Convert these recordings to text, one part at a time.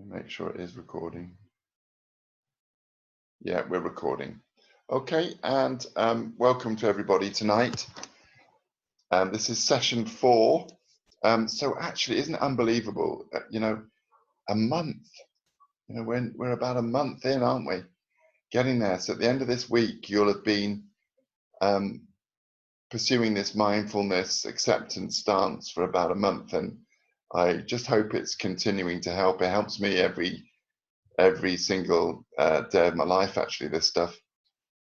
Make sure it is recording. Yeah, we're recording. Okay, and welcome to everybody tonight. This is session 4. So actually, isn't it unbelievable? A month. We're about a month in, aren't we? Getting there. So at the end of this week, you'll have been pursuing this mindfulness acceptance stance for about a month, and I just hope it's continuing to help. It helps me every single day of my life, actually, this stuff.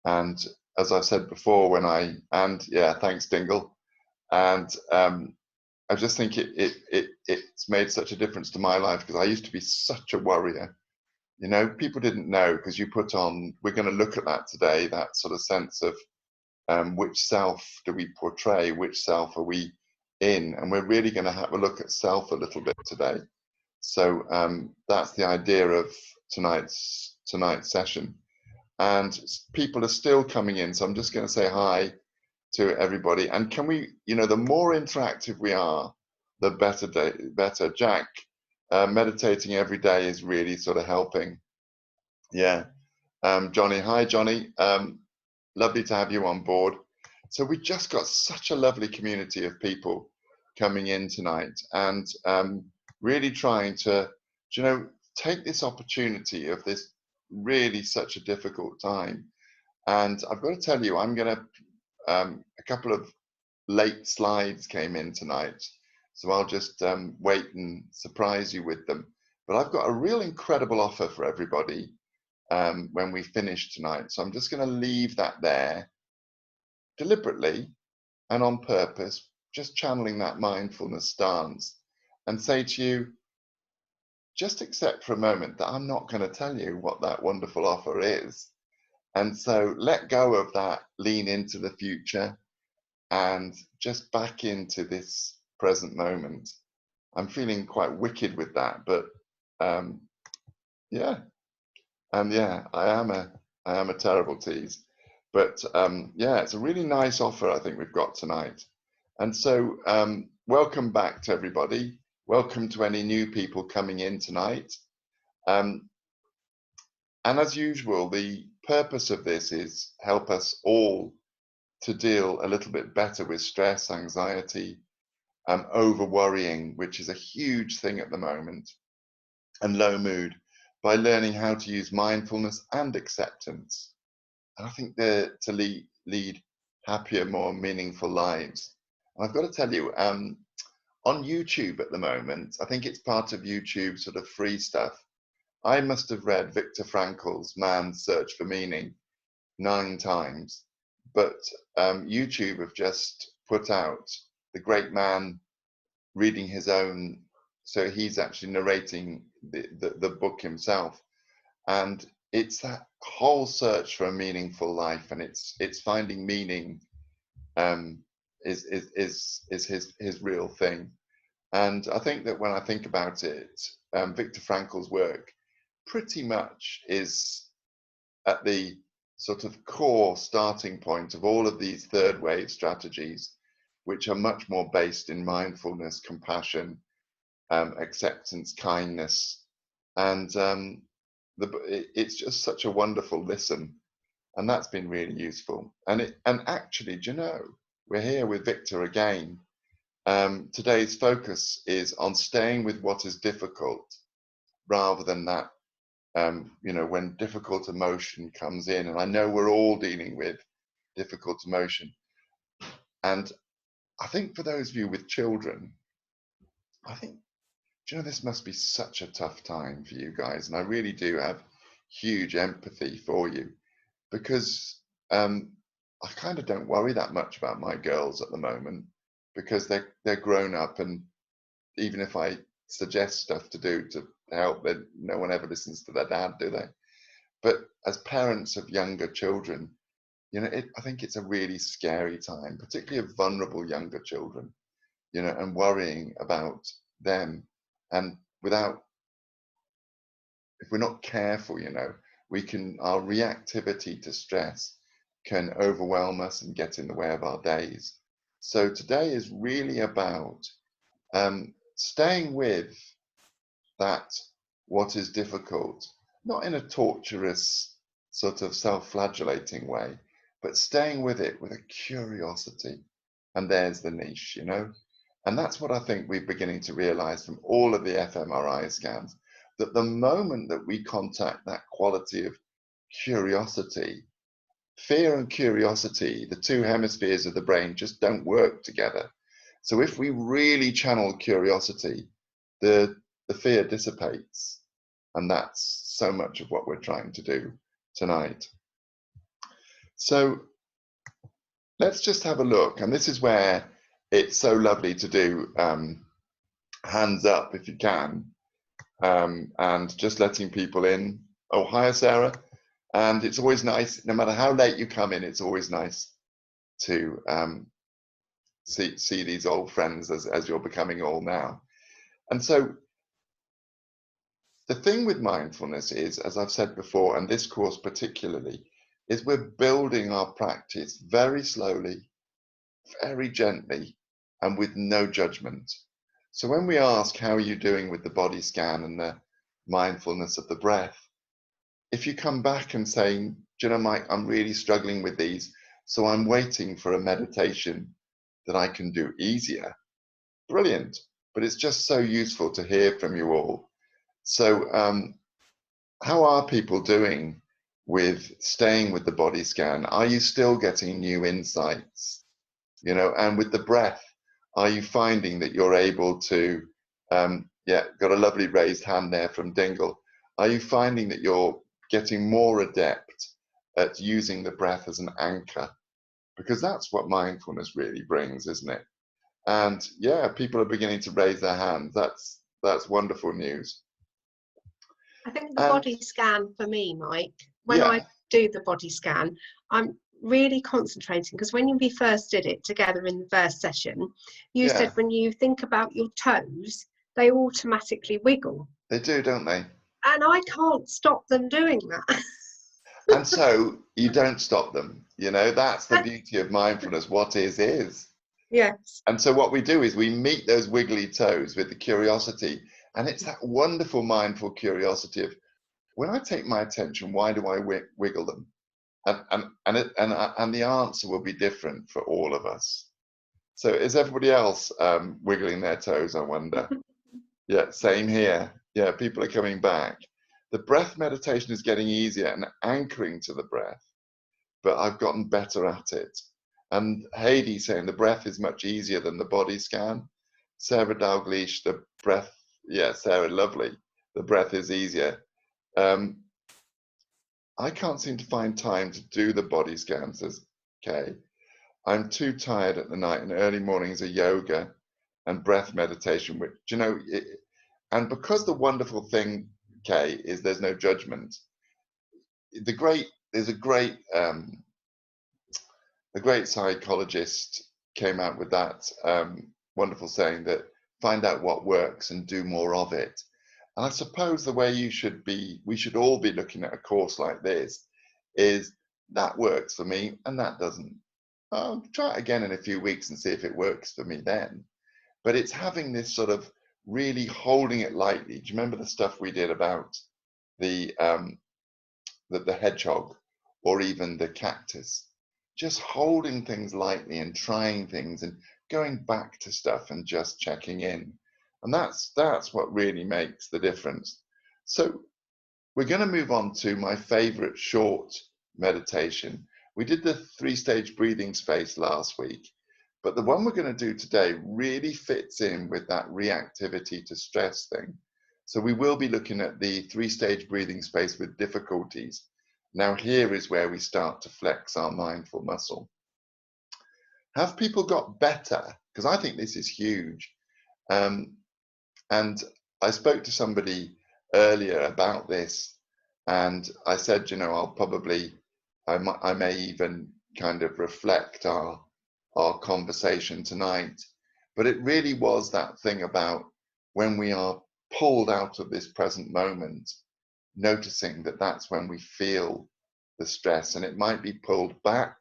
And as I've said before, thanks, Dingle. And I just think it's made such a difference to my life, because I used to be such a worrier. People didn't know, because you put on, we're going to look at that today, that sort of sense of which self do we portray, which self are we in, and we're really going to have a look at self a little bit today. So that's the idea of tonight's session. And people are still coming in, so I'm just going to say hi to everybody. And can we, the more interactive we are, the better. Jack, meditating every day is really sort of helping. Yeah. Johnny, hi Johnny. Lovely to have you on board. So we just got such a lovely community of people coming in tonight, and really trying to, take this opportunity of this really such a difficult time. And I've got to tell you, I'm going to, a couple of late slides came in tonight, so I'll just wait and surprise you with them. But I've got a real incredible offer for everybody when we finish tonight. So I'm just going to leave that there deliberately and on purpose, just channeling that mindfulness stance, and say to you, just accept for a moment that I'm not going to tell you what that wonderful offer is. And so let go of that, lean into the future, and just back into this present moment. I'm feeling quite wicked with that, but yeah. And yeah, I am a terrible tease. But yeah, it's a really nice offer I think we've got tonight. And so welcome back to everybody. Welcome to any new people coming in tonight. And as usual, the purpose of this is help us all to deal a little bit better with stress, anxiety, over worrying, which is a huge thing at the moment, and low mood, by learning how to use mindfulness and acceptance. And I think they're to lead happier, more meaningful lives. And I've got to tell you, on YouTube at the moment, I think it's part of YouTube sort of free stuff. I must have read Viktor Frankl's Man's Search for Meaning 9 times, but YouTube have just put out the great man reading his own, so he's actually narrating the book himself, and it's that whole search for a meaningful life, and it's finding meaning is his real thing. And I think that when I think about it, Viktor Frankl's work pretty much is at the sort of core starting point of all of these third wave strategies, which are much more based in mindfulness, compassion, acceptance, kindness, and it's just such a wonderful listen, and that's been really useful. And actually, do you know, we're here with Viktor again. Today's focus is on staying with what is difficult, rather than that. When difficult emotion comes in, and I know we're all dealing with difficult emotion, and I think for those of you with children, I think, this must be such a tough time for you guys, and I really do have huge empathy for you, because I kind of don't worry that much about my girls at the moment, because they're grown up, and even if I suggest stuff to do to help, then no one ever listens to their dad, do they? But as parents of younger children, I think it's a really scary time, particularly of vulnerable younger children, and worrying about them. And if we're not careful, our reactivity to stress can overwhelm us and get in the way of our days. So today is really about staying with that what is difficult, not in a torturous sort of self-flagellating way, but staying with it with a curiosity. And there's the niche, you know? And that's what I think we're beginning to realize from all of the fMRI scans, that the moment that we contact that quality of curiosity, fear and curiosity, the two hemispheres of the brain just don't work together. So if we really channel curiosity, the fear dissipates. And that's so much of what we're trying to do tonight. So let's just have a look. And this is where it's so lovely to do hands up if you can, and just letting people in. Oh, hi, Sarah. And it's always nice, no matter how late you come in, it's always nice to see these old friends as you're becoming old now. And so the thing with mindfulness is, as I've said before, and this course particularly, is we're building our practice very slowly, very gently, and with no judgment. So when we ask, how are you doing with the body scan and the mindfulness of the breath? If you come back and say, do you know, Mike, I'm really struggling with these, so I'm waiting for a meditation that I can do easier. Brilliant. But it's just so useful to hear from you all. So how are people doing with staying with the body scan? Are you still getting new insights? You know, and with the breath, are you finding that you're able to, yeah, got a lovely raised hand there from Dingle. Are you finding that you're getting more adept at using the breath as an anchor? Because that's what mindfulness really brings, isn't it? And yeah, people are beginning to raise their hands. That's wonderful news. I think the And body scan for me, Mike, when yeah, I do the body scan, I'm really concentrating, because when we first did it together in the first session, you yeah, said when you think about your toes, they automatically wiggle. they do, don't they? And I can't stop them doing that. And so you don't stop them. You know, that's the beauty of mindfulness. What is. Yes. And so what we do is we meet those wiggly toes with the curiosity. And it's that wonderful mindful curiosity of, when I take my attention, why do I wiggle them? And the answer will be different for all of us. So is everybody else wiggling their toes, I wonder? Yeah, same here. Yeah, people are coming back. The breath meditation is getting easier and anchoring to the breath, but I've gotten better at it. And Heidi saying the breath is much easier than the body scan. Sarah Dalgleish, the breath, yeah, Sarah, lovely. The breath is easier. I can't seem to find time to do the body scan, says Kay. I'm too tired at the night, and early mornings are yoga and breath meditation, which, you know, and because the wonderful thing, Kay, is there's no judgment. There's a great psychologist came out with that wonderful saying that find out what works and do more of it. And I suppose the way we should all be looking at a course like this is, that works for me and that doesn't. I'll try it again in a few weeks and see if it works for me then. But it's having this sort of really holding it lightly. Do you remember the stuff we did about the hedgehog, or even the cactus? Just holding things lightly and trying things and going back to stuff and just checking in. And that's what really makes the difference. So we're going to move on to my favorite short meditation. We did the 3-stage breathing space last week, but the one we're going to do today really fits in with that reactivity to stress thing. So we will be looking at the 3-stage breathing space with difficulties. Now here is where we start to flex our mindful muscle. Have people got better? Because I think this is huge. And I spoke to somebody earlier about this, and I said, you know, I may even kind of reflect our conversation tonight. But it really was that thing about when we are pulled out of this present moment, noticing that that's when we feel the stress, and it might be pulled back,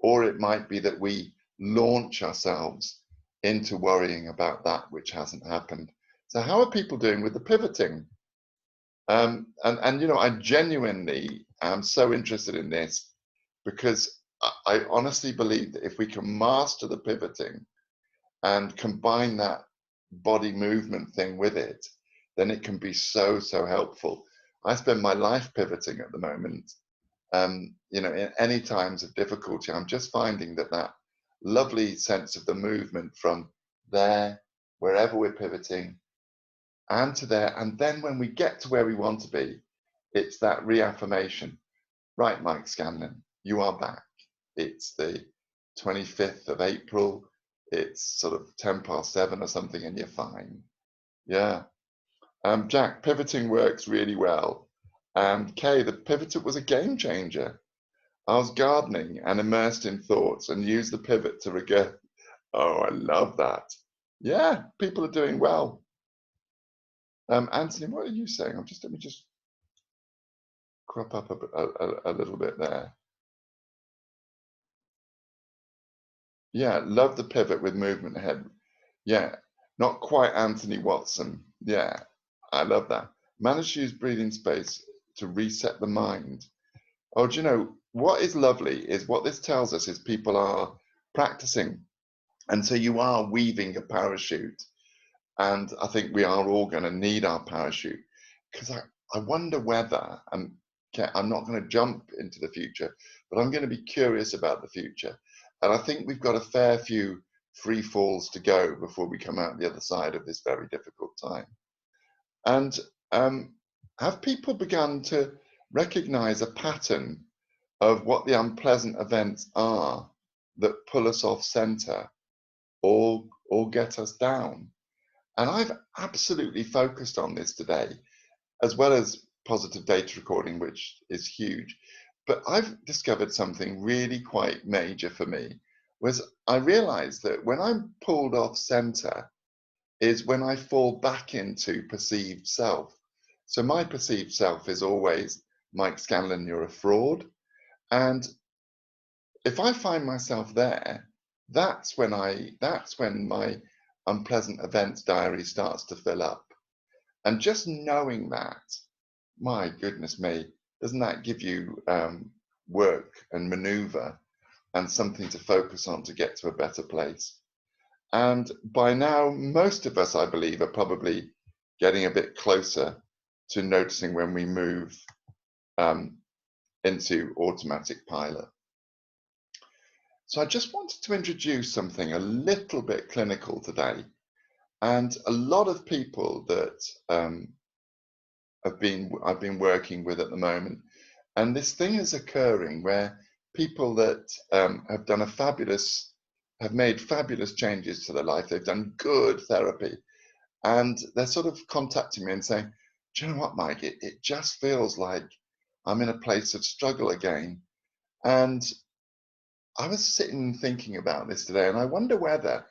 or it might be that we launch ourselves into worrying about that which hasn't happened. So how are people doing with the pivoting? And you know, I genuinely am so interested in this because I honestly believe that if we can master the pivoting and combine that body movement thing with it, then it can be so, so helpful. I spend my life pivoting at the moment. You know, in any times of difficulty, I'm just finding that that lovely sense of the movement from there, wherever we're pivoting, and to there. And then when we get to where we want to be, it's that reaffirmation. Right, Mike Scanlon, you are back. It's the 25th of April. It's sort of 7 or something, and you're fine. Yeah. Jack, pivoting works really well. And Kay, the pivoter was a game changer. I was gardening and immersed in thoughts and used the pivot to regret. Oh, I love that. Yeah, people are doing well. Anthony, what are you saying? Let me just crop up a little bit there. Yeah, love the pivot with movement ahead. Yeah, not quite Anthony Watson. Yeah, I love that. Manage to use breathing space to reset the mind. Oh, do you know what is lovely is what this tells us is people are practicing. And so you are weaving a parachute. And I think we are all going to need our parachute because I wonder whether, I'm not going to jump into the future, but I'm going to be curious about the future. And I think we've got a fair few free falls to go before we come out the other side of this very difficult time. And have people begun to recognize a pattern of what the unpleasant events are that pull us off center or get us down? And I've absolutely focused on this today, as well as positive data recording, which is huge. But I've discovered something really quite major for me, was I realized that when I'm pulled off center is when I fall back into perceived self. So my perceived self is always, Mike Scanlon, you're a fraud. And if I find myself there, that's when my unpleasant events diary starts to fill up. And just knowing that, my goodness me, doesn't that give you work and maneuver and something to focus on to get to a better place? And by now, most of us, I believe, are probably getting a bit closer to noticing when we move into automatic pilot. So I just wanted to introduce something a little bit clinical today. And a lot of people that I've been working with at the moment, and this thing is occurring where people that have made fabulous changes to their life, they've done good therapy, and they're sort of contacting me and saying, do you know what, Mike, it just feels like I'm in a place of struggle again. And I was sitting thinking about this today, and I wonder whether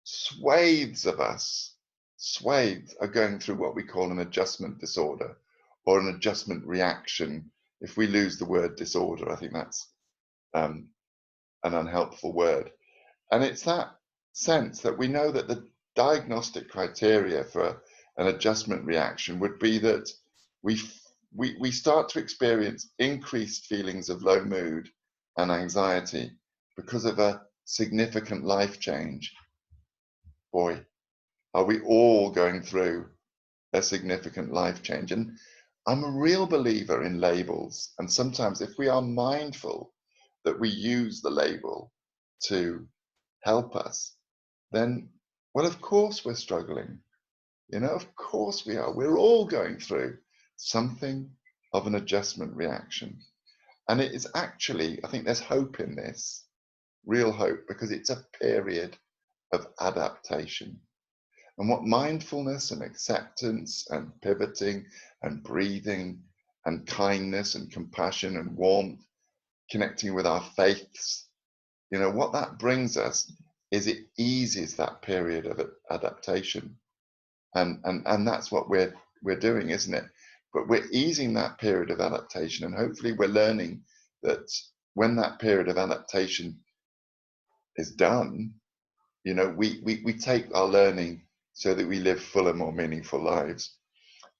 swathes of us, swathes, are going through what we call an adjustment disorder or an adjustment reaction. If we lose the word disorder, I think that's an unhelpful word. And it's that sense that we know that the diagnostic criteria for an adjustment reaction would be that we start to experience increased feelings of low mood and anxiety because of a significant life change. Boy, are we all going through a significant life change? And I'm a real believer in labels. And sometimes if we are mindful that we use the label to help us, then, well, of course we're struggling. You know, of course we are. We're all going through something of an adjustment reaction. And it is actually, I think there's hope in this, real hope, because it's a period of adaptation. And what mindfulness and acceptance and pivoting and breathing and kindness and compassion and warmth, connecting with our faiths, you know, what that brings us is it eases that period of adaptation. And that's what we're doing, isn't it? But we're easing that period of adaptation, and hopefully we're learning that when that period of adaptation is done, you know, we take our learning so that we live fuller, more meaningful lives.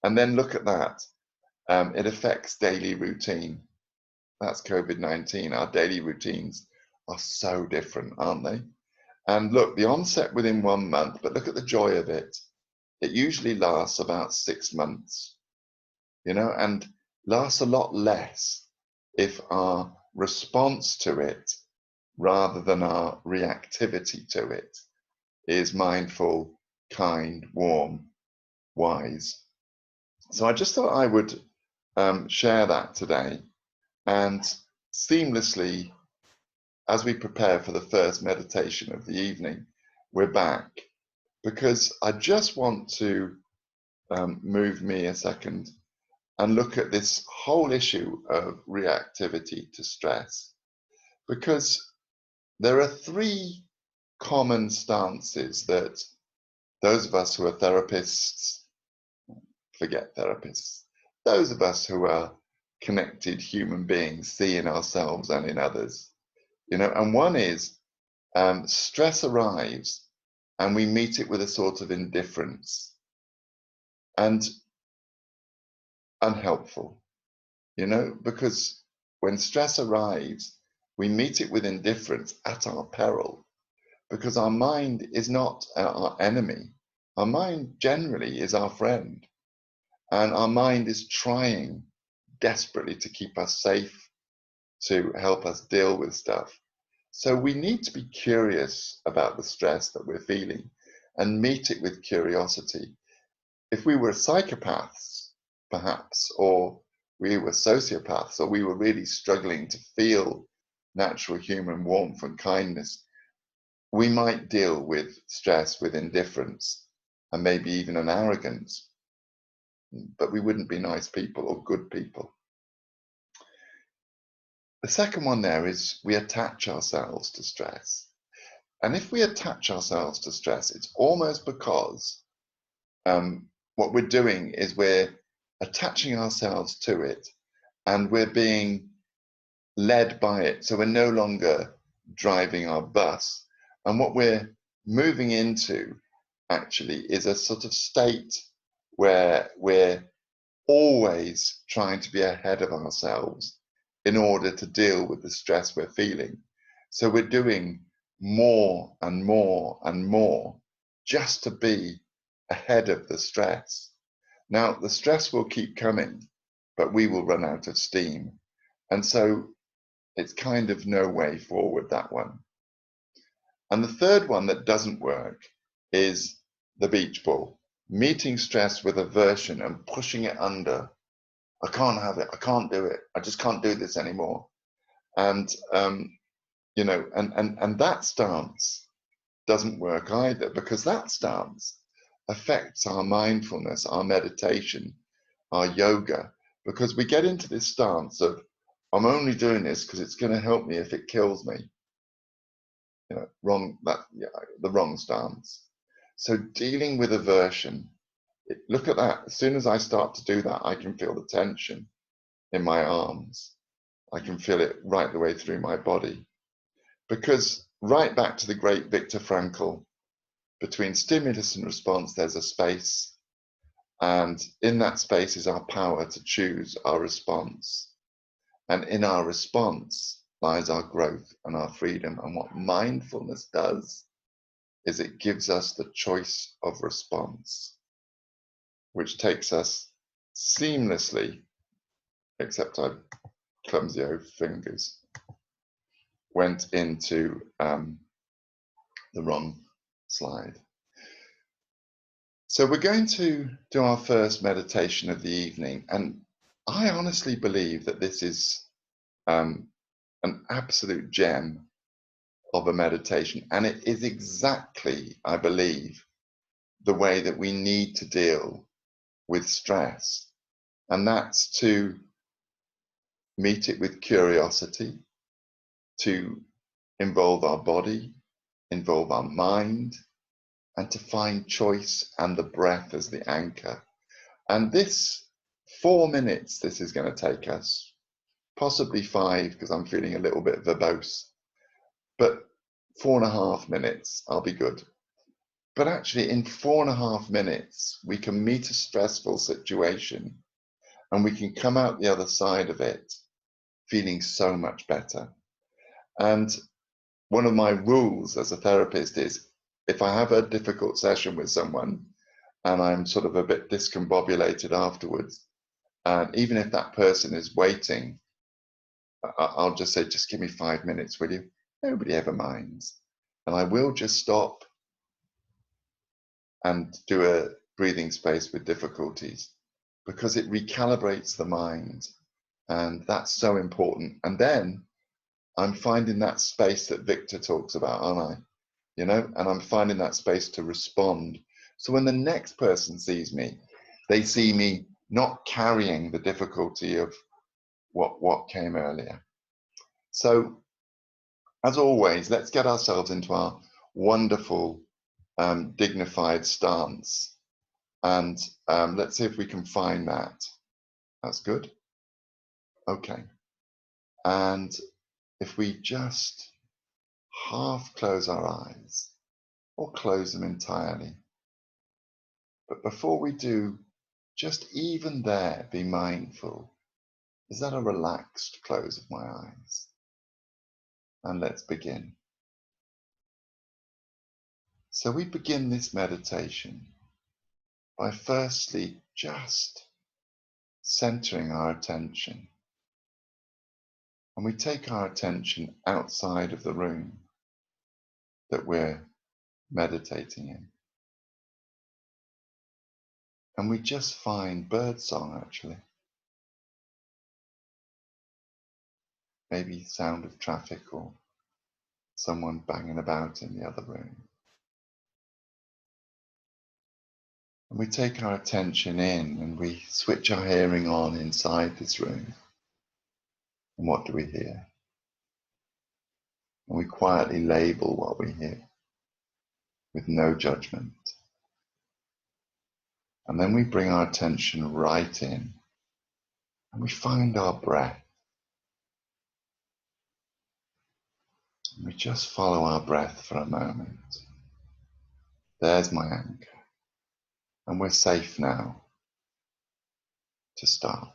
And then look at that. It affects daily routine. That's COVID-19. Our daily routines are so different, aren't they? And look, the onset within 1 month, but look at the joy of it. It usually lasts about 6 months, you know, and lasts a lot less if our response to it, rather than our reactivity to it, is mindful, kind, warm, wise. So I just thought I would share that today, and seamlessly, as we prepare for the first meditation of the evening, we're back, because I just want to move me a second and look at this whole issue of reactivity to stress, because there are 3 common stances that those of us who are therapists, forget therapists, those of us who are connected human beings see in ourselves and in others, you know. And one is stress arrives and we meet it with a sort of indifference and unhelpful, you know, because when stress arrives, we meet it with indifference at our peril, because our mind is not our enemy. Our mind generally is our friend, and our mind is trying desperately to keep us safe, to help us deal with stuff. So we need to be curious about the stress that we're feeling and meet it with curiosity. If we were psychopaths, perhaps, or we were sociopaths, or we were really struggling to feel natural human warmth and kindness, we might deal with stress with indifference and maybe even an arrogance, but we wouldn't be nice people or good people. The second one there is we attach ourselves to stress. And if we attach ourselves to stress, it's almost because what we're doing is we're attaching ourselves to it and we're being led by it. So we're no longer driving our bus. And what we're moving into actually is a sort of state where we're always trying to be ahead of ourselves in order to deal with the stress we're feeling. So we're doing more and more and more just to be ahead of the stress. Now, the stress will keep coming, but we will run out of steam. And so it's kind of no way forward, that one. And the third one that doesn't work is the beach ball, meeting stress with aversion and pushing it under. I can't have it. I can't do it. I just can't do this anymore. And, you know, and that stance doesn't work either, because that stance affects our mindfulness, our meditation, our yoga, because we get into this stance of, I'm only doing this because it's going to help me if it kills me. You know, the wrong stance. So dealing with aversion, look at that. As soon as I start to do that, I can feel the tension in my arms. I can feel it right the way through my body. Because right back to the great Viktor Frankl, between stimulus and response, there's a space. And in that space is our power to choose our response. And in our response lies our growth and our freedom. And what mindfulness does is it gives us the choice of response, which takes us seamlessly, except I clumsy old fingers went into the wrong slide. So we're going to do our first meditation of the evening, and I honestly believe that this is an absolute gem of a meditation, and it is exactly, I believe, the way that we need to deal with stress, and that's to meet it with curiosity, to involve our body, involve our mind, and to find choice and the breath as the anchor. And this 4 minutes, this is going to take us, possibly 5, because I'm feeling a little bit verbose, but 4.5 minutes, I'll be good. But actually, in 4.5 minutes, we can meet a stressful situation and we can come out the other side of it feeling so much better. And one of my rules as a therapist is if I have a difficult session with someone and I'm sort of a bit discombobulated afterwards, and even if that person is waiting, I'll just say, just give me 5 minutes, will you? Nobody ever minds. And I will just stop and do a breathing space with difficulties because it recalibrates the mind. And that's so important. And then I'm finding that space that Victor talks about, aren't I? You know, and I'm finding that space to respond. So when the next person sees me, they see me not carrying the difficulty of what came earlier. So as always, let's get ourselves into our wonderful, dignified stance. And let's see if we can find that. That's good. Okay. And if we just half close our eyes or close them entirely. But before we do, just even there, be mindful. Is that a relaxed close of my eyes? And let's begin. So we begin this meditation by firstly just centering our attention. And we take our attention outside of the room that we're meditating in. And we just find birdsong actually. Maybe sound of traffic or someone banging about in the other room. And we take our attention in and we switch our hearing on inside this room. And what do we hear? And we quietly label what we hear with no judgment. And then we bring our attention right in and we find our breath. And we just follow our breath for a moment. There's my anchor. And we're safe now to start.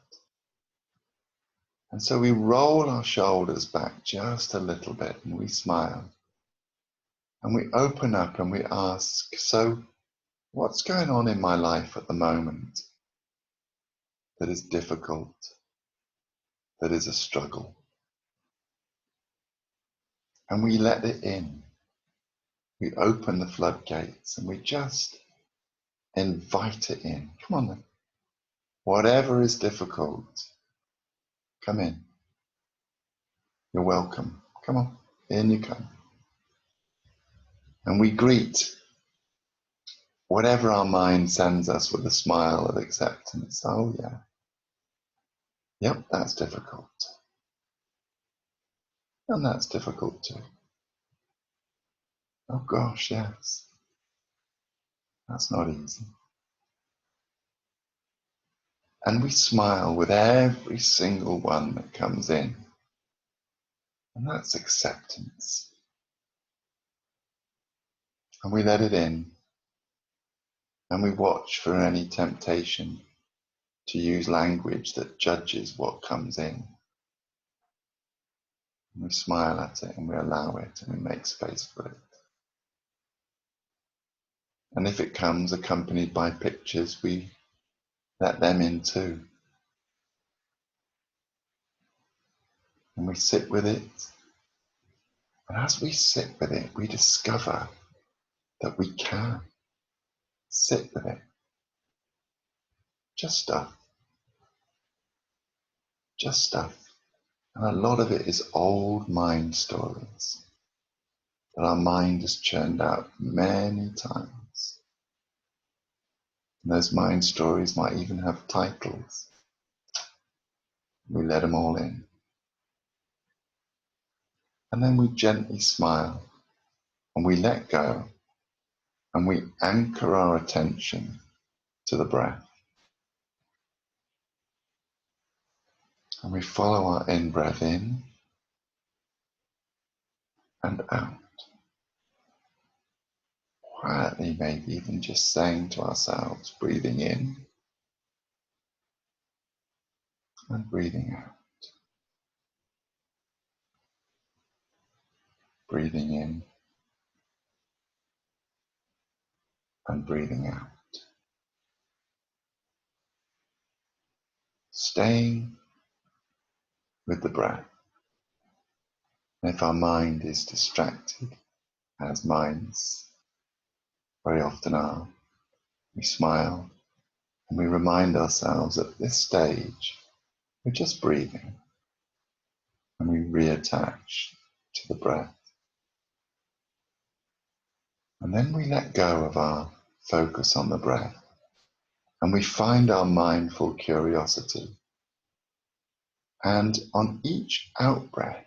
And so we roll our shoulders back just a little bit and we smile. And we open up and we ask, so what's going on in my life at the moment that is difficult, that is a struggle? And we let it in. We open the floodgates and we just invite it in. Come on then. Whatever is difficult, come in. You're welcome. Come on, in you come. And we greet whatever our mind sends us with a smile of acceptance. Oh yeah. Yep, that's difficult. And that's difficult too. Oh gosh, yes. That's not easy. And we smile with every single one that comes in. And that's acceptance. And we let it in. And we watch for any temptation to use language that judges what comes in. And we smile at it and we allow it and we make space for it. And if it comes accompanied by pictures, we let them in too. And we sit with it. And as we sit with it, we discover that we can sit with it. Just stuff. Just stuff. And a lot of it is old mind stories that our mind has churned out many times. And those mind stories might even have titles. We let them all in. And then we gently smile and we let go and we anchor our attention to the breath. And we follow our in-breath in and out. quietly, maybe even just saying to ourselves, breathing in and breathing out. Breathing in and breathing out. Staying with the breath. And if our mind is distracted, as minds very often are, we smile and we remind ourselves at this stage we're just breathing, and we reattach to the breath. And then we let go of our focus on the breath, and we find our mindful curiosity. And on each out-breath,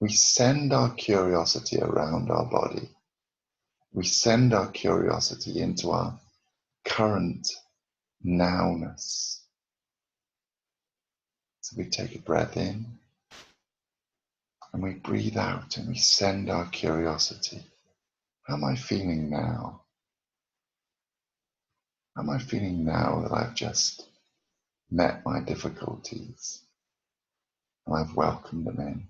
we send our curiosity around our body. We send our curiosity into our current nowness. So we take a breath in and we breathe out and we send our curiosity. How am I feeling now? How am I feeling now that I've just met my difficulties and I've welcomed them in?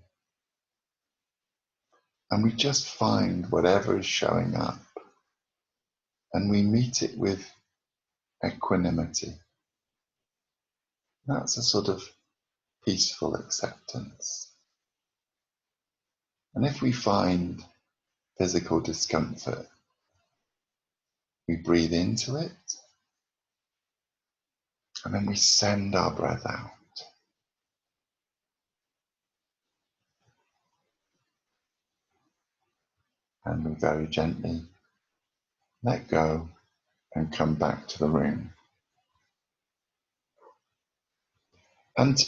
And we just find whatever is showing up and we meet it with equanimity. That's a sort of peaceful acceptance. And if we find physical discomfort, we breathe into it and then we send our breath out. And we very gently let go and come back to the room. And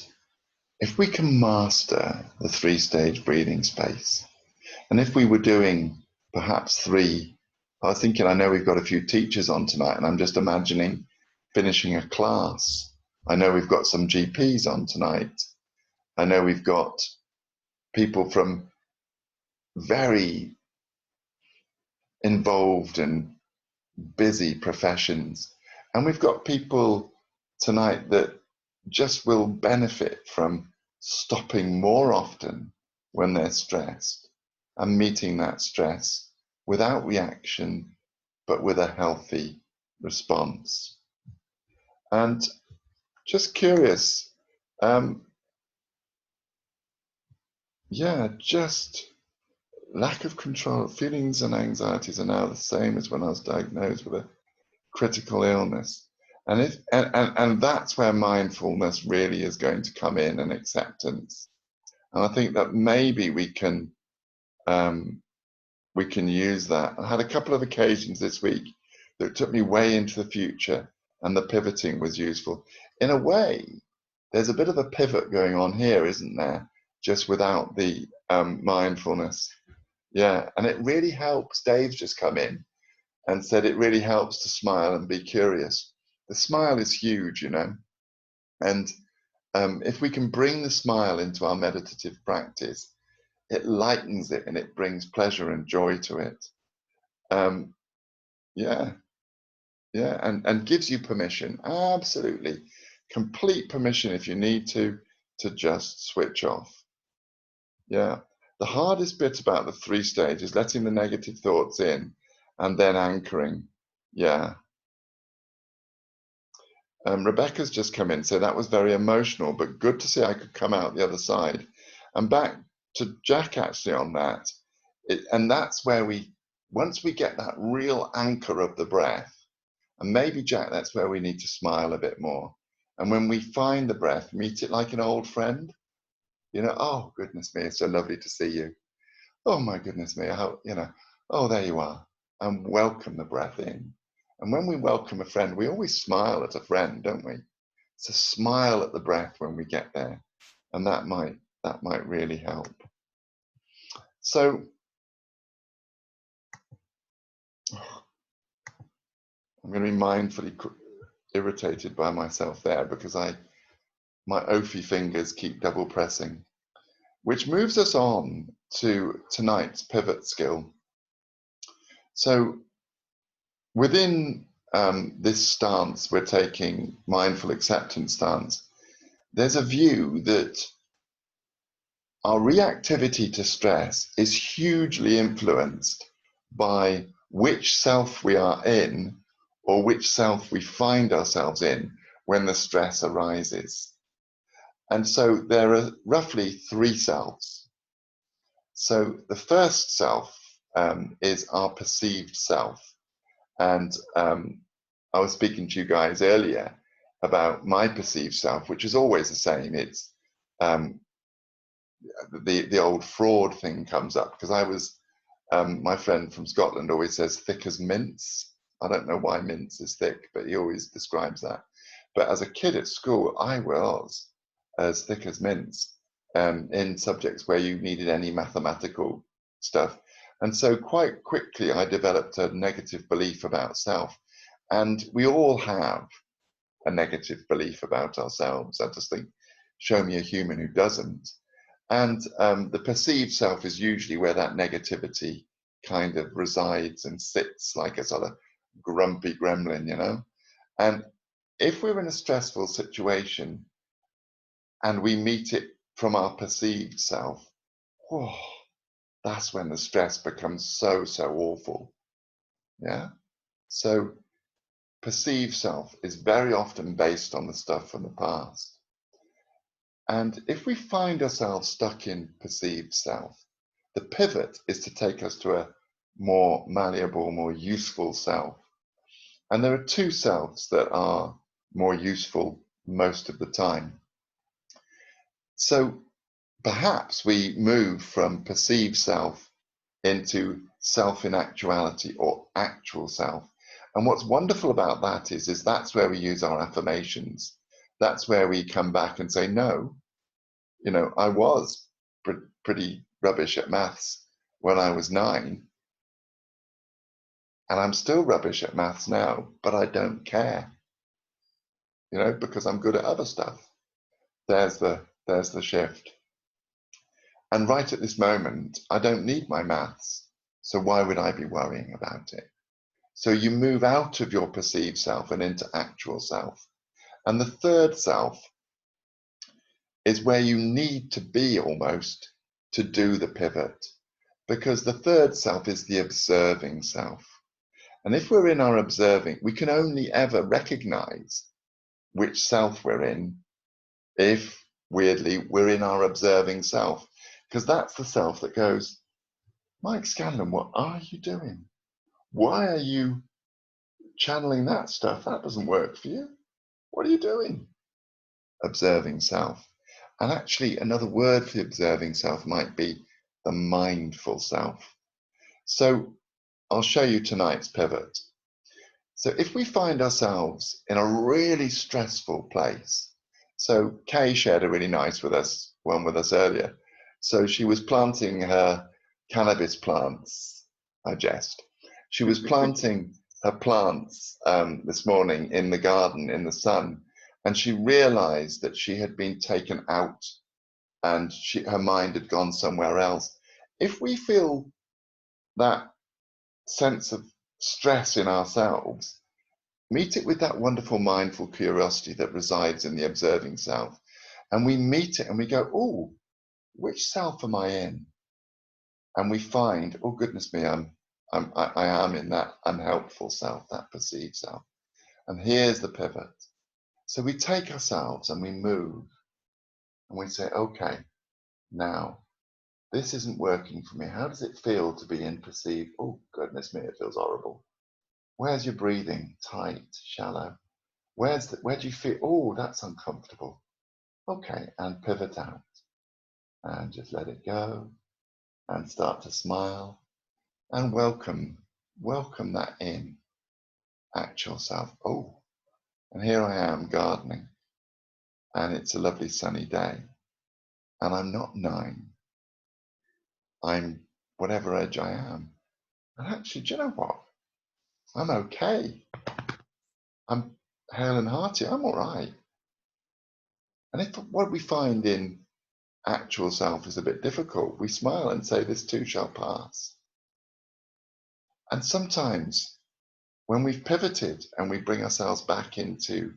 if we can master the 3-stage breathing space, and if we were doing perhaps 3, I was thinking, I know we've got a few teachers on tonight, and I'm just imagining finishing a class. I know we've got some GPs on tonight. I know we've got people from very involved and busy professions. And we've got people tonight that just will benefit from stopping more often when they're stressed and meeting that stress without reaction, but with a healthy response. And just curious, just lack of control. Feelings and anxieties are now the same as when I was diagnosed with a critical illness. And that's where mindfulness really is going to come in, and acceptance. And I think that maybe we can use that. I had a couple of occasions this week that took me way into the future, and the pivoting was useful. In a way, there's a bit of a pivot going on here, isn't there? Just without the mindfulness. Yeah, and it really helps. Dave's just come in and said it really helps to smile and be curious. The smile is huge, you know. And if we can bring the smile into our meditative practice, it lightens it and it brings pleasure and joy to it. And gives you permission, absolutely, complete permission if you need to just switch off. Yeah, the hardest bit about the 3 stages is letting the negative thoughts in and then anchoring. Yeah. Rebecca's just come in, so that was very emotional, but good to see I could come out the other side. And back to Jack actually on that. And that's where once we get that real anchor of the breath, and maybe Jack, that's where we need to smile a bit more. And when we find the breath, meet it like an old friend. You know, oh, goodness me, it's so lovely to see you. Oh, my goodness me, how, you know, oh, there you are. And welcome the breath in. And when we welcome a friend, we always smile at a friend, don't we? So smile at the breath when we get there. And that might really help. So I'm going to be mindfully irritated by myself there because my Ophi fingers keep double pressing, which moves us on to tonight's pivot skill. So within this stance we're taking, mindful acceptance stance, there's a view that our reactivity to stress is hugely influenced by which self we are in or which self we find ourselves in when the stress arises. And so there are roughly three selves. So the first self is our perceived self. And I was speaking to you guys earlier about my perceived self, which is always the same. It's the old fraud thing comes up because I was, my friend from Scotland always says thick as mince. I don't know why mince is thick, but he always describes that. But as a kid at school, I was as thick as mince in subjects where you needed any mathematical stuff. And so quite quickly, I developed a negative belief about self. And we all have a negative belief about ourselves. I just think, show me a human who doesn't. And the perceived self is usually where that negativity kind of resides and sits like a sort of grumpy gremlin, you know? And if we're in a stressful situation and we meet it from our perceived self, oh, that's when the stress becomes so, so awful. Yeah? So perceived self is very often based on the stuff from the past. And if we find ourselves stuck in perceived self, the pivot is to take us to a more malleable, more useful self. And there are two selves that are more useful most of the time. So perhaps we move from perceived self into self in actuality or actual self. And what's wonderful about that is that's where we use our affirmations. That's where we come back and say, no, you know, I was pretty rubbish at maths when I was 9, and I'm still rubbish at maths now, but I don't care, you know, because I'm good at other stuff. There's the shift. And right at this moment, I don't need my maths, so why would I be worrying about it? So you move out of your perceived self and into actual self. And the third self is where you need to be almost to do the pivot, because the third self is the observing self. And if we're in our observing, we can only ever recognize which self we're in if, weirdly, we're in our observing self, because that's the self that goes, Mike Scanlon, what are you doing? Why are you channeling that stuff? That doesn't work for you. What are you doing? Observing self. And actually, another word for the observing self might be the mindful self. So I'll show you tonight's pivot. So if we find ourselves in a really stressful place, so Kay shared a really nice one with us earlier. So she was planting her cannabis plants, I jest. She was planting her plants this morning in the garden in the sun, and she realized that she had been taken out and her mind had gone somewhere else. If we feel that sense of stress in ourselves, meet it with that wonderful mindful curiosity that resides in the observing self. And we meet it and we go, oh, which self am I in? And we find, oh, goodness me, I am in that unhelpful self, that perceived self. And here's the pivot. So we take ourselves and we move and we say, okay, now this isn't working for me. How does it feel to be in perceived? Oh, goodness me, it feels horrible. Where's your breathing? Tight, shallow. Where do you feel? Oh, that's uncomfortable. Okay, and pivot out and just let it go and start to smile and welcome that in actual self. Oh, and here I am gardening and it's a lovely sunny day and I'm not 9. I'm whatever age I am. And actually, do you know what? I'm okay. I'm hale and hearty. I'm all right. And if what we find in actual self is a bit difficult, we smile and say, this too shall pass. And sometimes when we've pivoted and we bring ourselves back into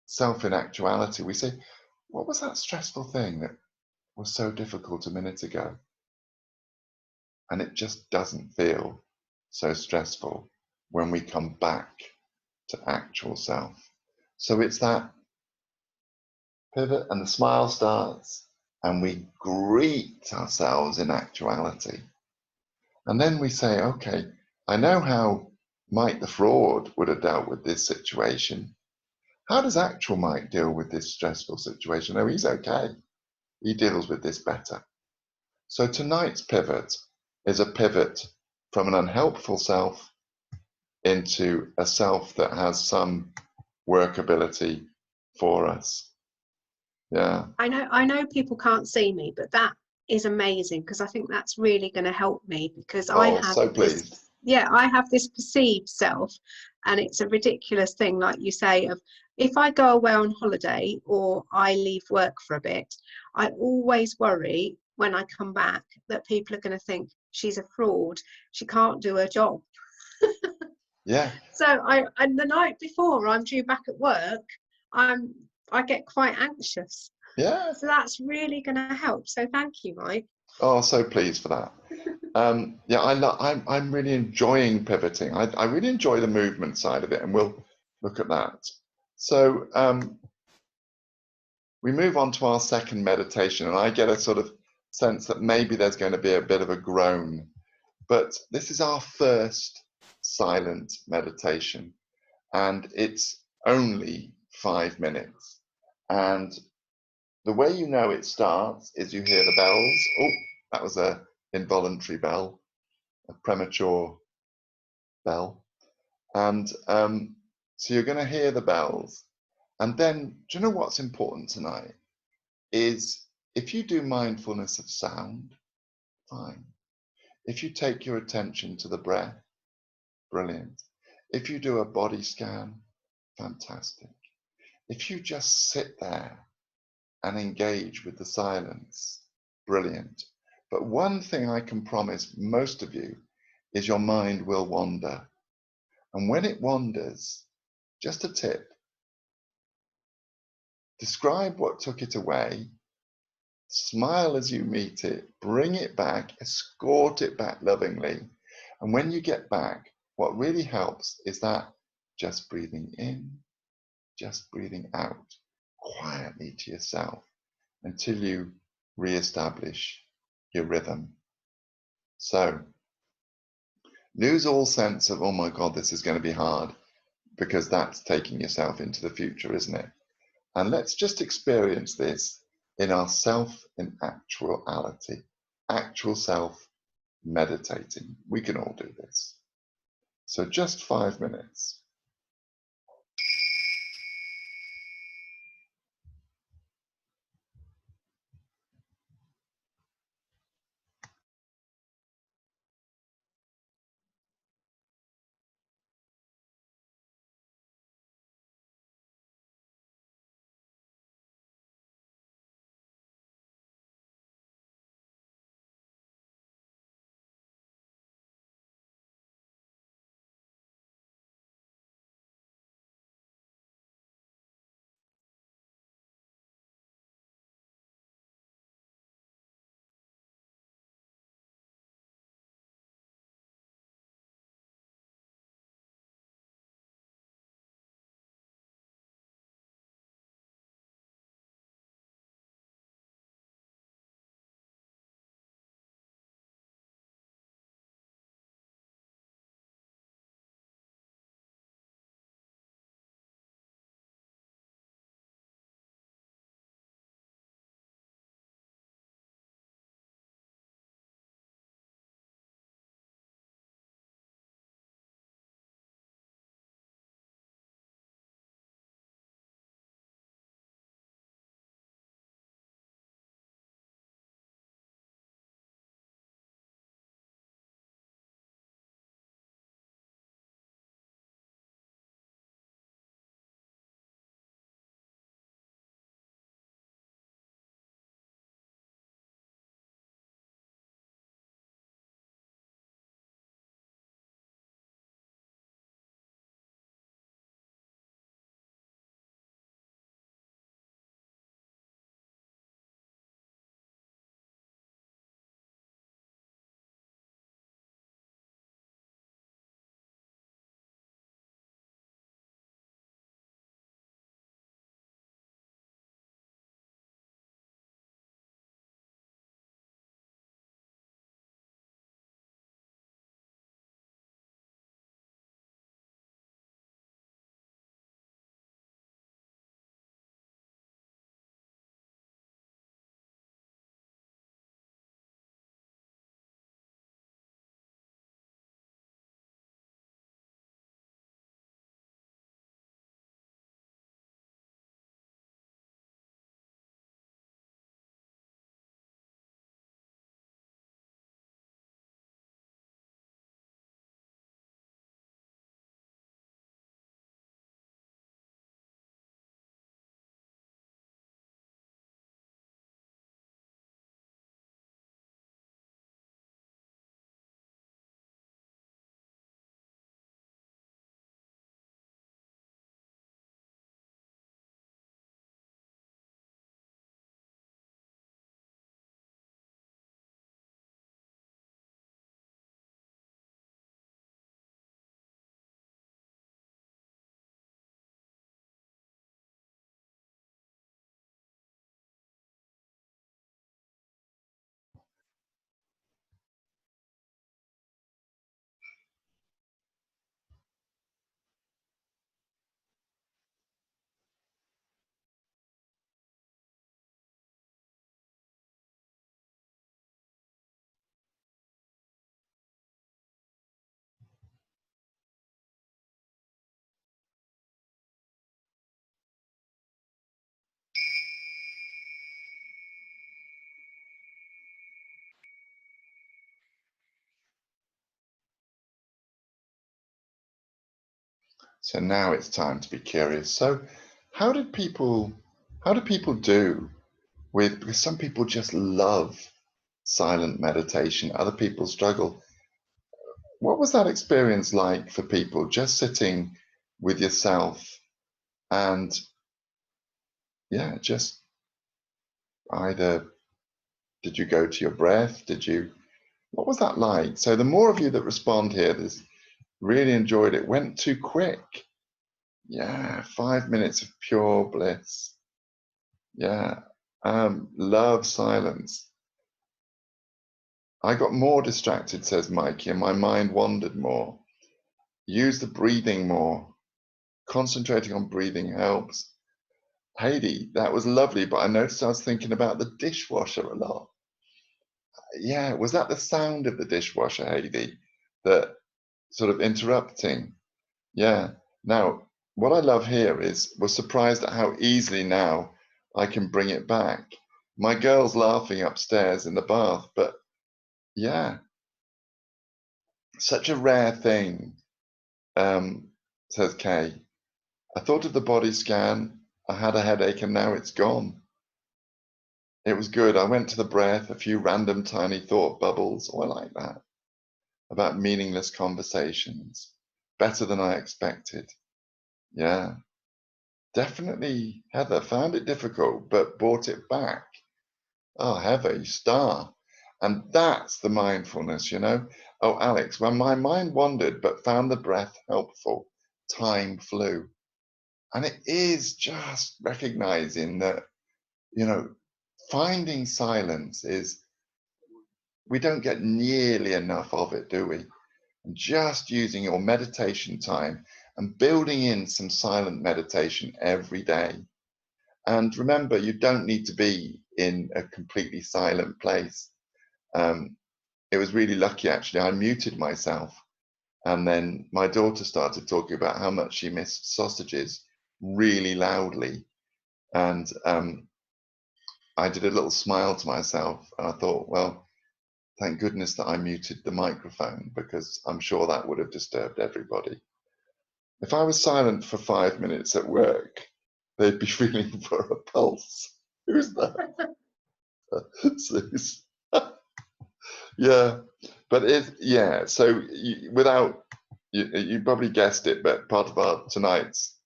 self in actuality, we say, what was that stressful thing that was so difficult a minute ago? And it just doesn't feel so stressful when we come back to actual self. So it's that pivot and the smile starts and we greet ourselves in actuality. And then we say, okay, I know how Mike the fraud would have dealt with this situation. How does actual Mike deal with this stressful situation? Oh, he's okay. He deals with this better. So tonight's pivot is a pivot from an unhelpful self into a self that has some workability for us. Yeah. I know people can't see me, but that is amazing, because I think that's really going to help me, because I Oh, have so this, pleased. yeah, I have this perceived self, and it's a ridiculous thing, like you say, of if I go away on holiday or I leave work for a bit, I always worry when I come back that people are going to think she's a fraud, she can't do her job. Yeah. So and the night before I'm due back at work, I get quite anxious. Yeah. So that's really going to help. So thank you, Mike. Oh, so pleased for that. Yeah, I'm really enjoying pivoting. I really enjoy the movement side of it, and we'll look at that. So we move on to our second meditation, and I get a sort of sense that maybe there's going to be a bit of a groan, but this is our first silent meditation, and it's only 5 minutes. And the way you know it starts is you hear the bells. Oh, that was a involuntary bell, a premature bell. And so you're going to hear the bells. And then, do you know what's important tonight? Is if you do mindfulness of sound, fine. If you take your attention to the breath, brilliant. If you do a body scan, fantastic. If you just sit there and engage with the silence, brilliant. But one thing I can promise most of you is your mind will wander. And when it wanders, just a tip, describe what took it away, smile as you meet it, bring it back, escort it back lovingly. And when you get back, what really helps is that just breathing in, just breathing out quietly to yourself until you re-establish your rhythm. So lose all sense of, oh my God, this is going to be hard, because that's taking yourself into the future, isn't it? And let's just experience this in our self in actuality, actual self meditating. We can all do this. So just 5 minutes. So now it's time to be curious. So how do people do with, because some people just love silent meditation, other people struggle. What was that experience like for people, just sitting with yourself and, yeah, just either, did you go to your breath? What was that like? So the more of you that respond here, this really enjoyed it. Went too quick. Yeah, 5 minutes of pure bliss. Yeah. Love silence. I got more distracted, says Mikey, and my mind wandered more. Use the breathing more. Concentrating on breathing helps. Heidi, that was lovely, but I noticed I was thinking about the dishwasher a lot. Yeah, was that the sound of the dishwasher, Heidi, that sort of interrupting? Yeah. Now, what I love here is we're surprised at how easily now I can bring it back. My girl's laughing upstairs in the bath, but yeah, such a rare thing, says Kay. I thought of the body scan. I had a headache and now it's gone. It was good. I went to the breath, a few random tiny thought bubbles. Oh, I like that. About meaningless conversations. Better than I expected. Yeah. Definitely, Heather found it difficult, but brought it back. Oh, Heather, you star. And that's the mindfulness, you know? Oh, Alex, when my mind wandered but found the breath helpful, time flew. And it is just recognizing that, you know, finding silence is, we don't get nearly enough of it, do we? And just using your meditation time and building in some silent meditation every day. And remember, you don't need to be in a completely silent place. It was really lucky, actually. I muted myself. And then my daughter started talking about how much she missed sausages really loudly. And I did a little smile to myself. And I thought, well, thank goodness that I muted the microphone, because I'm sure that would have disturbed everybody. If I was silent for 5 minutes at work, they'd be feeling for a pulse. Who's that? Zeus. Yeah, but yeah. So without you probably guessed it, but part of our tonight's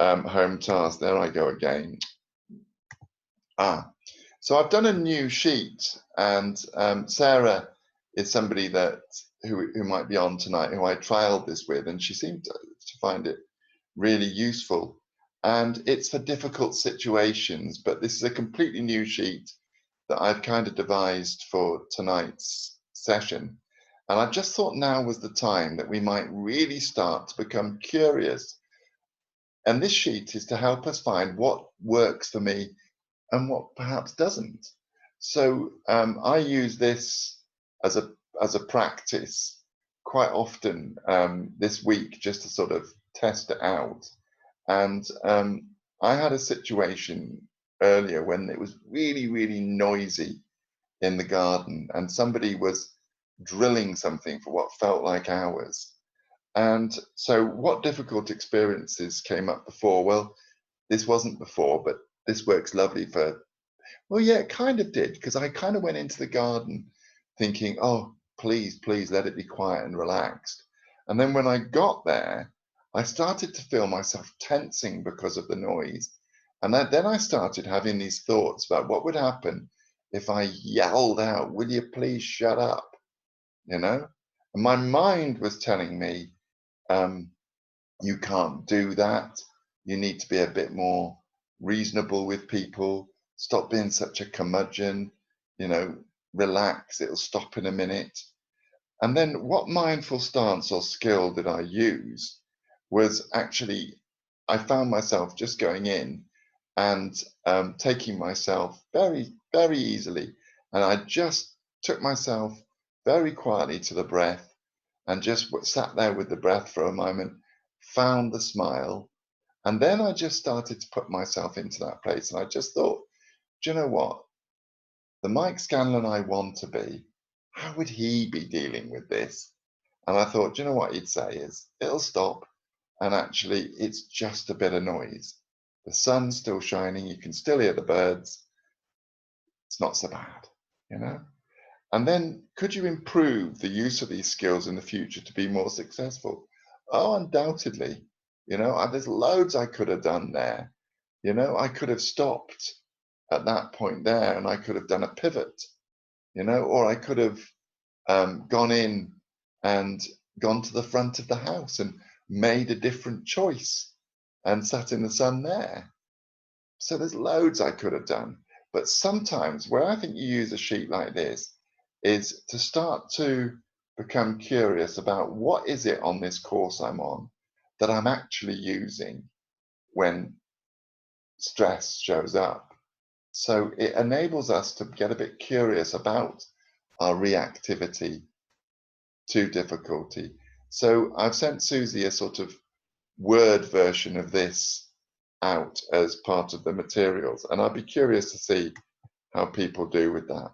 home task. There I go again. So I've done a new sheet, and Sarah is somebody that who might be on tonight, who I trialed this with, and she seemed to find it really useful. And it's for difficult situations, but this is a completely new sheet that I've kind of devised for tonight's session. And I just thought now was the time that we might really start to become curious. And this sheet is to help us find what works for me and what perhaps doesn't. So I use this as a practice quite often this week, just to sort of test it out. And I had a situation earlier when it was really, really noisy in the garden, and somebody was drilling something for what felt like hours. And so, what difficult experiences came up before? Well, this wasn't before, but this works lovely for, well, yeah, it kind of did, because I kind of went into the garden thinking, oh, please, please let it be quiet and relaxed. And then when I got there, I started to feel myself tensing because of the noise. And then I started having these thoughts about what would happen if I yelled out, will you please shut up? You know? And my mind was telling me, um, you can't do that. You need to be a bit more reasonable with people. Stop being such a curmudgeon. You know, relax. It'll stop in a minute. And then what mindful stance or skill did I use was actually, I found myself just going in and taking myself very, very easily. And I just took myself very quietly to the breath and just sat there with the breath for a moment, found the smile, and then I just started to put myself into that place. And I just thought, do you know what? The Mike Scanlon I want to be, how would he be dealing with this? And I thought, do you know what he'd say is, it'll stop. and actually it's just a bit of noise. The sun's still shining, you can still hear the birds. It's not so bad, you know? And then could you improve the use of these skills in the future to be more successful? Oh, undoubtedly. There's loads I could have done there. I could have stopped at that point there and I could have done a pivot, or I could have gone in and gone to the front of the house and made a different choice and sat in the sun there. So there's loads I could have done. But sometimes where I think you use a sheet like this is to start to become curious about what is it on this course I'm on that I'm actually using when stress shows up. So it enables us to get a bit curious about our reactivity to difficulty. So I've sent Susie a sort of word version of this out as part of the materials, and I'd be curious to see how people do with that.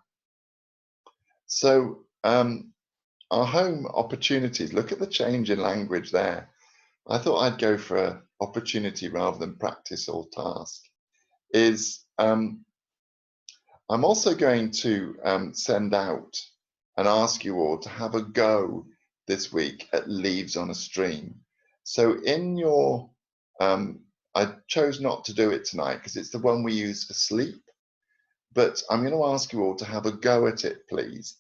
So our home opportunities, look at the change in language there. I thought I'd go for opportunity rather than practice or task. I'm also going to send out and ask you all to have a go this week at Leaves on a Stream. So in your, I chose not to do it tonight because it's the one we use for sleep, but I'm going to ask you all to have a go at it, please.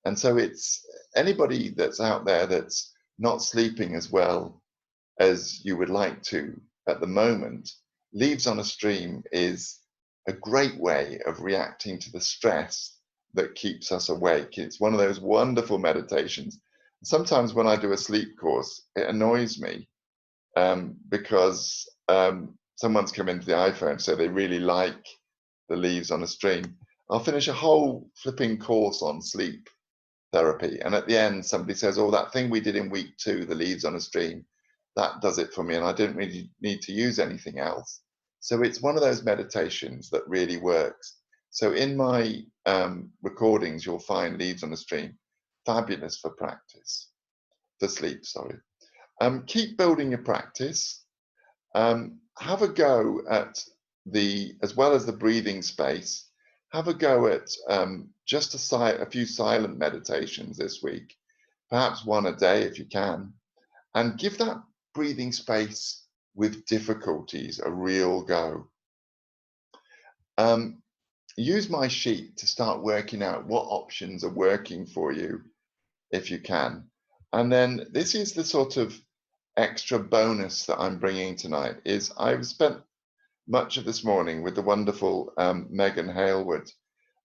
And so it's anybody that's out there that's not sleeping as well as you would like to at the moment. Leaves on a Stream is a great way of reacting to the stress that keeps us awake. It's one of those wonderful meditations. Sometimes when I do a sleep course, it annoys me because someone's come into the iPhone, so they really like the Leaves on a Stream. I'll finish a whole flipping course on sleep therapy, and at the end somebody says, oh, that thing we did in week 2, the Leaves on a Stream, that does it for me, and I didn't really need to use anything else. So it's one of those meditations that really works. So in my recordings, you'll find Leaves on a Stream, fabulous for practice, for sleep, sorry. Keep building your practice. Have a go at as well as the breathing space, have a go at just a few silent meditations this week, perhaps one a day if you can, and give that breathing space with difficulties a real go. Use my sheet to start working out what options are working for you if you can. And then this is the sort of extra bonus that I'm bringing tonight is I've spent much of this morning with the wonderful Megan Halewood.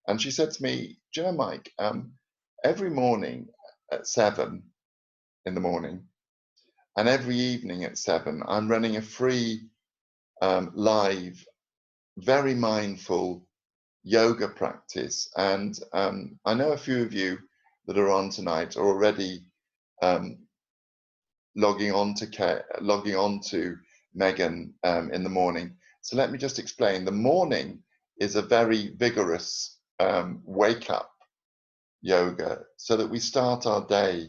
And she said to me, do you know, Mike, every morning at 7 in the morning and every evening at 7, I'm running a free live, very mindful yoga practice. And I know a few of you that are on tonight are already logging on to Megan in the morning. So let me just explain. The morning is a very vigorous wake up yoga so that we start our day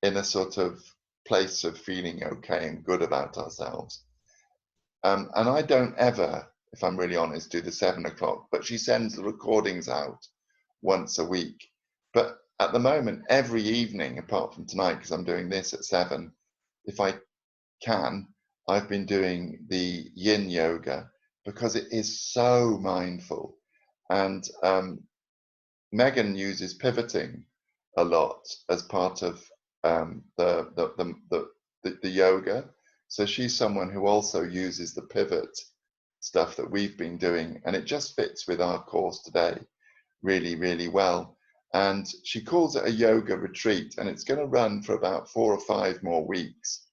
in a sort of place of feeling okay and good about ourselves. And I don't ever, if I'm really honest, do the 7 o'clock, but she sends the recordings out once a week. But at the moment, every evening, apart from tonight, because I'm doing this at 7, if I can, I've been doing the yin yoga because it is so mindful. And Megan uses pivoting a lot as part of the yoga. So she's someone who also uses the pivot stuff that we've been doing, and it just fits with our course today really, really well. And she calls it a yoga retreat, and it's going to run for about 4 or 5 more weeks.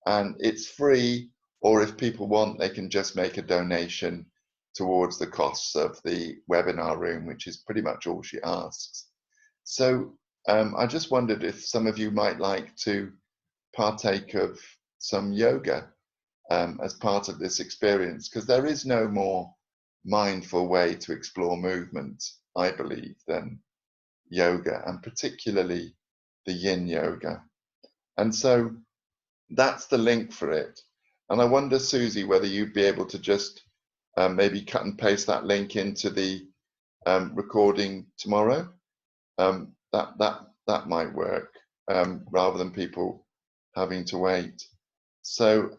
And it's free, or if people want, they can just make a donation towards the costs of the webinar room, which is pretty much all she asks. So I just wondered if some of you might like to partake of some yoga as part of this experience, because there is no more mindful way to explore movement, I believe, than yoga, and particularly the yin yoga. And so that's the link for it. And I wonder, Susie, whether you'd be able to just maybe cut and paste that link into the recording tomorrow. That might work, rather than people having to wait. So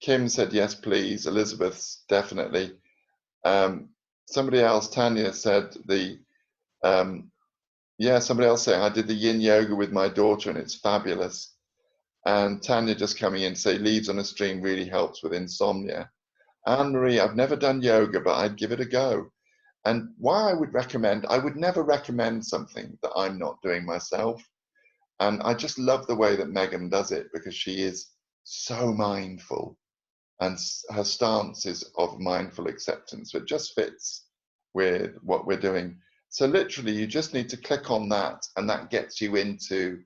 Kim said yes, please. Elizabeth's definitely. Somebody else, Tanya, said yeah, somebody else saying I did the yin yoga with my daughter and it's fabulous. And Tanya just coming in to say leaves on a stream really helps with insomnia. Anne-Marie, I've never done yoga, but I'd give it a go. And why I would never recommend something that I'm not doing myself. And I just love the way that Megan does it, because she is so mindful, and her stance is of mindful acceptance. So it just fits with what we're doing. So literally, you just need to click on that, and that gets you into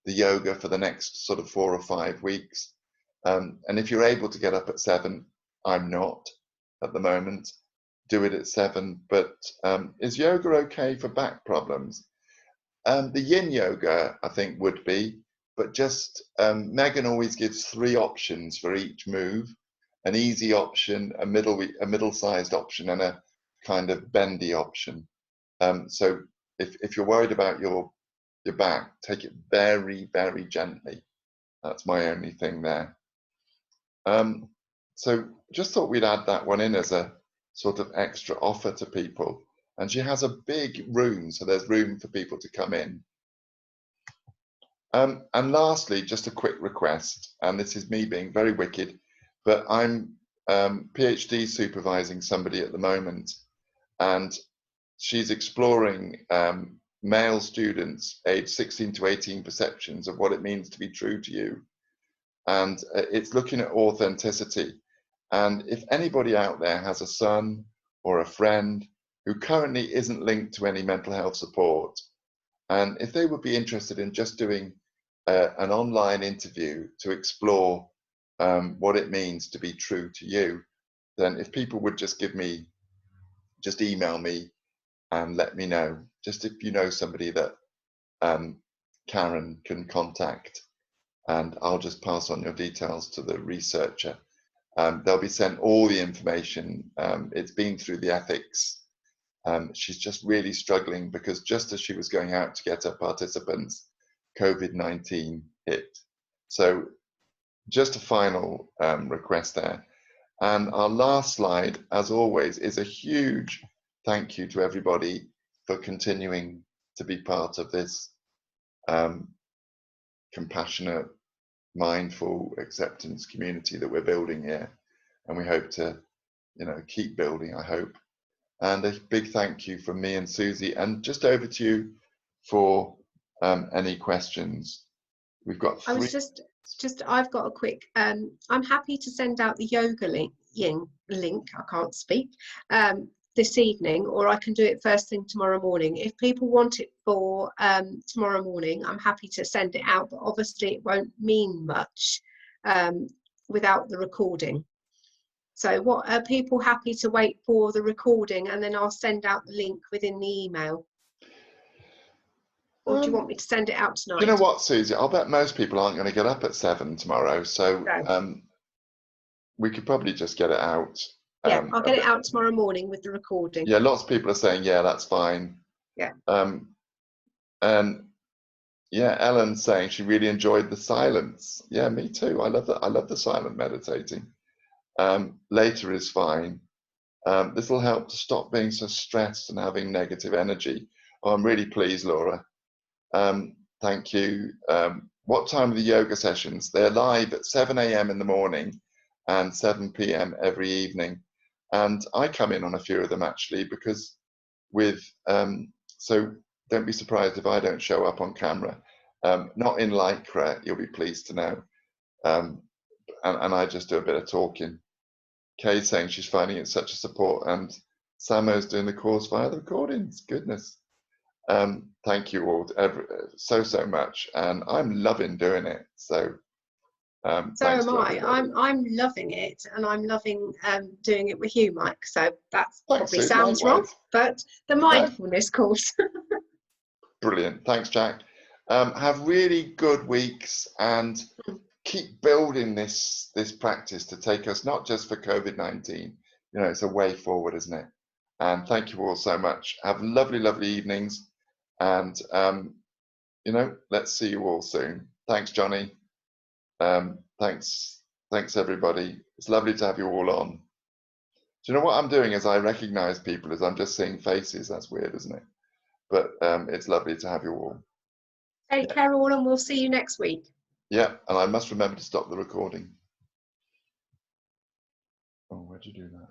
the yoga for the next sort of 4 or 5 weeks. And if you're able to get up at 7, I'm not at the moment, do it at 7. But is yoga okay for back problems? The yin yoga, I think, would be, but just Megan always gives 3 options for each move: an easy option, a middle-sized option, and a kind of bendy option. So if you're worried about your back, take it very, very gently. That's my only thing there. So just thought we'd add that one in as a sort of extra offer to people. And she has a big room, so there's room for people to come in. And lastly, just a quick request, and this is me being very wicked, but I'm PhD supervising somebody at the moment, and she's exploring male students aged 16 to 18 perceptions of what it means to be true to you. And it's looking at authenticity. And if anybody out there has a son or a friend who currently isn't linked to any mental health support, and if they would be interested in just doing an online interview to explore what it means to be true to you, then if people would just email me and let me know, just if you know somebody that Karen can contact, and I'll just pass on your details to the researcher. They'll be sent all the information. It's been through the ethics. She's just really struggling, because just as she was going out to get her participants, COVID-19 hit. So just a final request there. And our last slide, as always, is a huge thank you to everybody for continuing to be part of this compassionate, mindful acceptance community that we're building here. And we hope to, keep building, I hope. And a big thank you from me and Susie. And just over to you for any questions. We've got 3. I was I've got a quick, I'm happy to send out the yoga link, I can't speak, this evening, or I can do it first thing tomorrow morning. If people want it for tomorrow morning, I'm happy to send it out, but obviously it won't mean much without the recording. So what, are people happy to wait for the recording and then I'll send out the link within the email? Or do you want me to send it out tonight? Do you know what, Susie? I'll bet most people aren't going to get up at 7 tomorrow, so No. We could probably just get it out. Yeah, I'll get it out tomorrow morning with the recording. Yeah, lots of people are saying, yeah, that's fine. Yeah. And yeah, Ellen's saying she really enjoyed the silence. Yeah, me too. I love that. I love the silent meditating. Later is fine. This will help to stop being so stressed and having negative energy. Oh, I'm really pleased, Laura. Thank you. What time are the yoga sessions? They're live at 7 a.m. in the morning and 7 p.m. every evening. And I come in on a few of them actually, because so don't be surprised if I don't show up on camera. Not in Lycra, you'll be pleased to know. And I just do a bit of talking. Kay's saying she's finding it such a support, and Samo's doing the course via the recordings. Goodness. Thank you all so much, and I'm loving doing it. So am I. I'm loving it, and I'm loving doing it with you, Mike. So that's probably sounds wrong, but the mindfulness course. Brilliant. Thanks, Jack. Have really good weeks, and keep building this practice to take us not just for COVID-19. You know, it's a way forward, isn't it? And thank you all so much. Have lovely, lovely evenings, and you know, let's see you all soon. Thanks, Johnny. Thanks everybody. It's lovely to have you all on. Do you know what I'm doing as I recognize people, as I'm just seeing faces? That's weird, isn't it? But it's lovely to have you all. Take care all, and we'll see you next week. Yeah, and I must remember to stop the recording. Oh, where'd you do that?